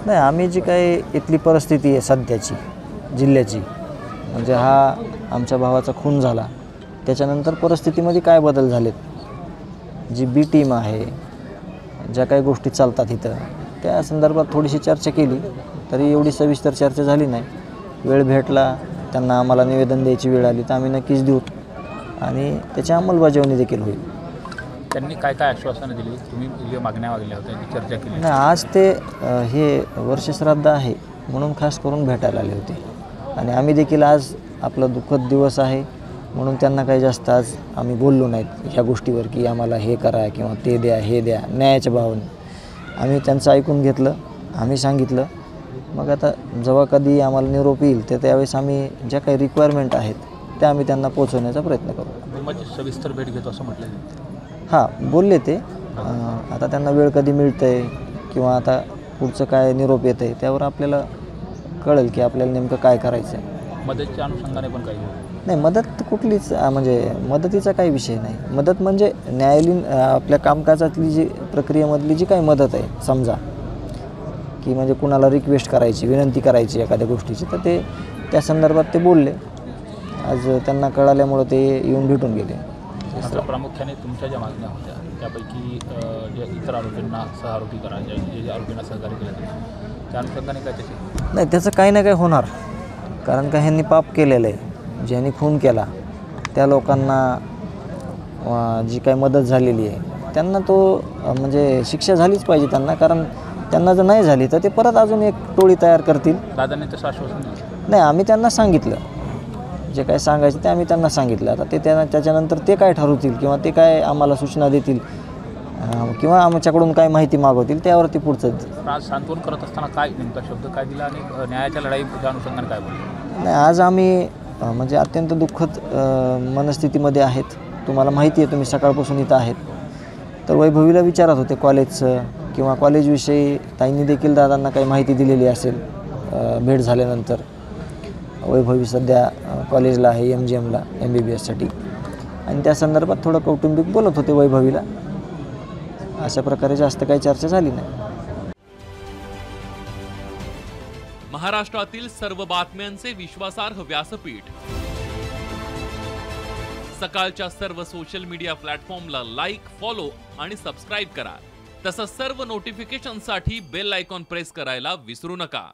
नाही, आम्ही जी काही इथली परिस्थिती आहे सध्याची जिल्ह्याची, म्हणजे हा आमच्या भावाचा खून झाला त्याच्यानंतर परिस्थितीमध्ये काय बदल झालेत, जी बी टीम आहे, ज्या काही गोष्टी चालतात इथं त्या संदर्भात थोडीशी चर्चा केली, तरी एवढी सविस्तर चर्चा झाली नाही. वेळ भेटला, त्यांना आम्हाला निवेदन द्यायची वेळ आली तर आम्ही नक्कीच देऊ आणि त्याची अंमलबजावणी देखील होईल. त्यांनी काय काय आश्वासनं दिली, तुम्ही जे मागण्या मागल्या होत्या ती चर्चा केली? नाही, आज ते हे वर्षश्राद्ध आहे म्हणून खास करून भेटायला आले होते आणि आम्ही देखील आज आपला दुःखद दिवस आहे म्हणून त्यांना काही जास्त आज आम्ही बोललो नाहीत ह्या गोष्टीवर की आम्हाला हे करा किंवा ते द्या हे द्या. न्यायाच्या भावाने आम्ही त्यांचं ऐकून घेतलं, आम्ही सांगितलं. मग आता जेव्हा कधी आम्हाला निरोप येईल तर त्यावेळेस आम्ही ज्या काही रिक्वायरमेंट आहेत त्या आम्ही त्यांना पोचवण्याचा प्रयत्न करू. माझी सविस्तर भेट घेतो असं म्हटलं. हां, बोलले ते. आता त्यांना वेळ कधी मिळतं आहे किंवा आता पुढचं काय निरोप येतं आहे त्यावर आपल्याला कळेल की आपल्याला नेमकं काय करायचं आहे. मदतच्या अनुषंगाने पण काही नाही, मदत कुठलीच म्हणजे मदतीचा काही विषय नाही. मदत म्हणजे न्यायालयीन आपल्या कामकाजातली जी प्रक्रियेमधली जी काही मदत आहे, समजा की म्हणजे कुणाला रिक्वेस्ट करायची, विनंती करायची एखाद्या गोष्टीची, तर ते त्या संदर्भात ते बोलले. आज त्यांना कळाल्यामुळं ते येऊन भेटून गेले. मात्र प्रामुख्याने तुमच्या ज्या मागण्या होत्या त्यापैकी जे इतर आरोपींना सहआरोपी करा, जे आरोपींना सहकार्य केलं त्या अनुषंगाने काय त्याची? नाही, त्याचं काही ना काही होणार, कारण का ह्यांनी पाप केलेलं आहे. ज्यांनी खून केला त्या लोकांना जी काही मदत झालेली आहे त्यांना तो म्हणजे शिक्षा झालीच पाहिजे त्यांना, कारण त्यांना जर नाही झाली तर ते परत अजून एक टोळी तयार करतील. दादांनी तसं आश्वासन दिलं? नाही, आम्ही त्यांना सांगितलं जे काय सांगायचं ते आम्ही त्यांना सांगितलं. आता ते त्याच्यानंतर ते काय ठरवतील किंवा ते काय आम्हाला सूचना देतील किंवा आमच्याकडून काय माहिती मागवतील त्यावरती पुढचं. आज सांत्वन करत असताना काय नेमका शब्द काय दिला आणि न्यायाच्या लढाईच्या अनुषंगाने काय बोलले? नाही, आज आम्ही म्हणजे अत्यंत दुःखद मनस्थितीमध्ये आहेत. तुम्हाला माहिती आहे, तुम्ही सकाळपासून इथं आहेत. तर वैभवीला विचारत होते कॉलेजचं किंवा कॉलेजविषयी ताईंनी देखील दादांना काही माहिती दिलेली असेल भेट झाल्यानंतर. वैभवी सध्या कॉलेजला आहे MGMला MBBSसाठी आणि त्या संदर्भात थोडं कौटुंबिक बोलत होते वैभवीला. अशा प्रकारे जास्त काही चर्चा झाली नाही. महाराष्ट्रातील सर्व बातम्यांचे विश्वासार्ह व्यासपीठ, सकाळच्या सर्व सोशल मीडिया प्लॅटफॉर्मला लाईक, फॉलो आणि सबस्क्राईब करा. तसंच सर्व नोटिफिकेशनसाठी बेल आयकॉन प्रेस करायला विसरू नका.